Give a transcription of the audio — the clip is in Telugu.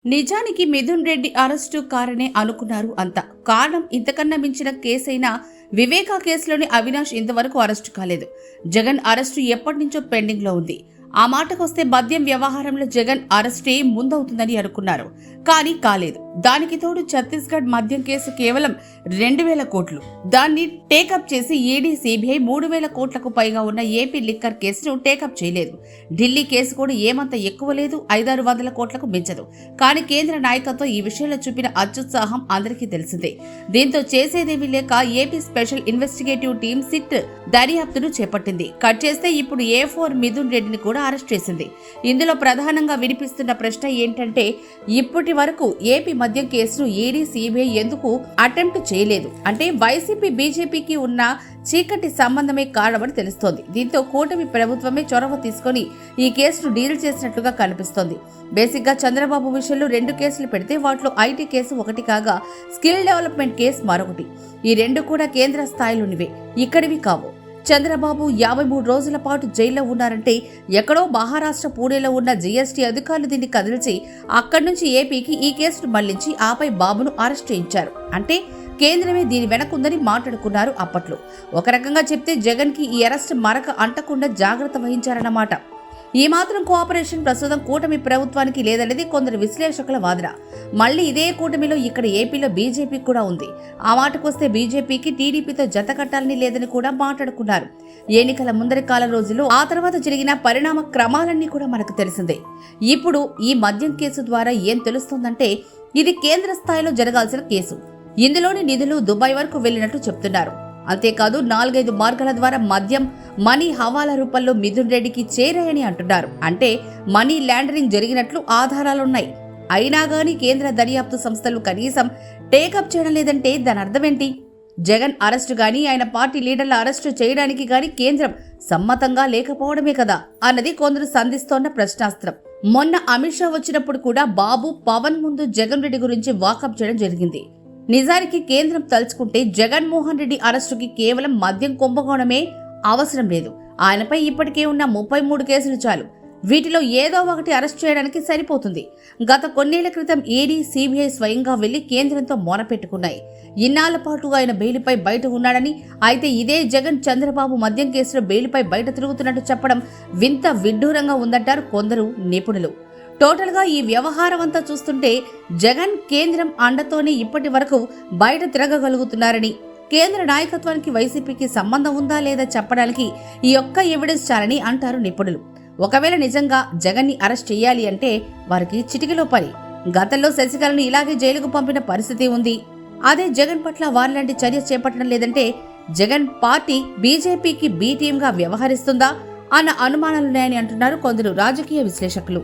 నిజానికి మిథున్ రెడ్డి అరెస్టు కారణే అనుకున్నారు అంతా. కారణం ఇంతకన్నా మించిన కేసైనా వివేకా కేసులోని అవినాష్ ఇంతవరకు అరెస్టు కాలేదు. జగన్ అరెస్టు ఎప్పటినుంచో పెండింగ్ లో ఉంది. ఆ మాటకొస్తే మద్యం వ్యవహారంలో జగన్ అరెస్టే ముందవుతుందని అనుకున్నారు. కానీ కాలేదు. దానికి తోడు ఛత్తీస్గఢ్ మద్యం కేసు కేవలం 2,000 కోట్లు. దాన్ని టేకప్ చేసి ఈడీ, సిబిఐ 3,000 కోట్లకు పైగా ఉన్న ఏపీ లిక్కర్ కేసును టేకప్ చేయలేదు. ఢిల్లీ కేసు కూడా ఏమంత ఎక్కువ లేదు, 500-600 కోట్లకు మించదు. కానీ కేంద్ర నాయకత్వం ఈ విషయంలో చూపిన అత్యుత్సాహం అందరికీ తెలిసిందే. దీంతో చేసేదేమీ లేక AP special investigative team SIT దర్యాప్తును చేపట్టింది. కట్ చేస్తే ఇప్పుడు A4 మిథున్ రెడ్డిని కూడా అరెస్ట్ చేసింది. ఇందులో ప్రధానంగా వినిపిస్తున్న ప్రశ్న ఏంటంటే, ఇప్పటి వరకు ఏపీ మద్యం కేసును ఈడీ, సిబిఐ ఎందుకు అటెంప్ట్ చేయలేదు? అంటే వైసీపీ బీజేపీకి ఉన్న చీకటి సంబంధమే కారణమని తెలుస్తోంది. దీంతో కూటమి ప్రభుత్వమే చొరవ తీసుకుని ఈ కేసును డీల్ చేసినట్లుగా కనిపిస్తోంది. బేసిక్ గా చంద్రబాబు విషయంలో 2 కేసులు పెడితే వాటిలో ఐటీ కేసు ఒకటి కాగా స్కిల్ డెవలప్మెంట్ కేసు మరొకటి. ఈ 2 కూడా కేంద్ర స్థాయిలోనివే, ఇక్కడివి కావు. చంద్రబాబు 53 రోజుల పాటు జైల్లో ఉన్నారంటే ఎక్కడో మహారాష్ట్ర పూణేలో ఉన్న జీఎస్టీ అధికారులు దీన్ని కదిల్చి అక్కడి నుంచి ఏపీకి ఈ కేసును మళ్లించి ఆపై బాబును అరెస్ట్ చేయించారు. అంటే కేంద్రమే దీని వెనకుందని మాట్లాడుకున్నారు అప్పట్లో. ఒక రకంగా చెప్తే జగన్ కి ఈ అరెస్ట్ మరక అంటకుండా జాగ్రత్త వహించారన్నమాట. ఈ మాత్రం కోఆపరేషన్ ప్రస్తుతం కూటమి ప్రభుత్వానికి లేదనేది కొందరు విశ్లేషకుల వాదన. మళ్లీ ఇదే కూటమిలో ఇక్కడ ఏపీలో బీజేపీ కూడా ఉంది. ఆ మాటకొస్తే బీజేపీకి టీడీపీతో జత కట్టాలని లేదని కూడా మాట్లాడుకున్నారు. ఎన్నికల ముందరి కాల రోజుల్లో ఆ తర్వాత జరిగిన పరిణామ క్రమాలన్నీ కూడా మనకు తెలిసిందే. ఇప్పుడు ఈ మద్యం కేసు ద్వారా ఏం తెలుస్తోందంటే, ఇది కేంద్ర స్థాయిలో జరగాల్సిన కేసు. ఇందులోని నిధులు దుబాయ్ వరకు వెళ్లినట్టు చెప్తున్నారు. అంతేకాదు 4-5 మార్గాల ద్వారా మద్యం మనీ హవాలా రూపంలో మిథున్ రెడ్డికి చేరాయని అంటున్నారు. అంటే మనీ లాండరింగ్ జరిగినట్లు ఆధారాలున్నాయి. అయినా గానీ కేంద్ర దర్యాప్తు సంస్థలు కనీసం టేకప్ చేయడం లేదంటే దాని అర్థమేంటి? జగన్ అరెస్టు గానీ ఆయన పార్టీ లీడర్ల అరెస్టు చేయడానికి గానీ కేంద్రం సమ్మతంగా లేకపోవడమే కదా అన్నది కొందరు సంధిస్తోన్న ప్రశ్నాస్త్రం. మొన్న అమిత్ షా వచ్చినప్పుడు కూడా బాబు, పవన్ ముందు జగన్ రెడ్డి గురించి వాకప్ చేయడం జరిగింది. నిజానికి కేంద్రం తలుచుకుంటే జగన్మోహన్ రెడ్డి అరెస్టుకి కేవలం మద్యం కుంభకోణమే అవసరం లేదు. ఆయనపై ఇప్పటికే ఉన్న 33 కేసులు చాలు. వీటిలో ఏదో ఒకటి అరెస్ట్ చేయడానికి సరిపోతుంది. గత కొన్నేళ్ల క్రితం ఈడీ, సిబిఐ స్వయంగా వెళ్లి కేంద్రంతో మొరపెట్టుకున్నాయి. ఇన్నాళ్ల పాటు ఆయన బెయిలుపై బయట ఉన్నాడని, అయితే ఇదే జగన్ చంద్రబాబు మద్యం కేసులో బెయిలుపై బయట తిరుగుతున్నట్టు చెప్పడం వింత విడ్డూరంగా ఉందంటారు కొందరు నిపుణులు. టోటల్ గా ఈ వ్యవహారం అంతా చూస్తుంటే జగన్ కేంద్రం అండతోనే ఇప్పటి వరకు బయట తిరగగలుగుతున్నారని, కేంద్ర నాయకత్వానికి వైసీపీకి సంబంధం ఉందా లేదా చెప్పడానికి ఈ ఒక్క ఎవిడెన్స్ చాలని అంటారు నిపుణులు. ఒకవేళ నిజంగా జగన్ ని అరెస్ట్ చేయాలి అంటే వారికి చిటికలో పని. గతంలో శశికళను ఇలాగే జైలుకు పంపిన పరిస్థితి ఉంది. అదే జగన్ పట్ల వారిలాంటి చర్య చేపట్టడం లేదంటే జగన్ పార్టీ బీజేపీకి బీ టీమ్ గా వ్యవహరిస్తుందా అన్న అనుమానాలున్నాయని అంటున్నారు కొందరు రాజకీయ విశ్లేషకులు.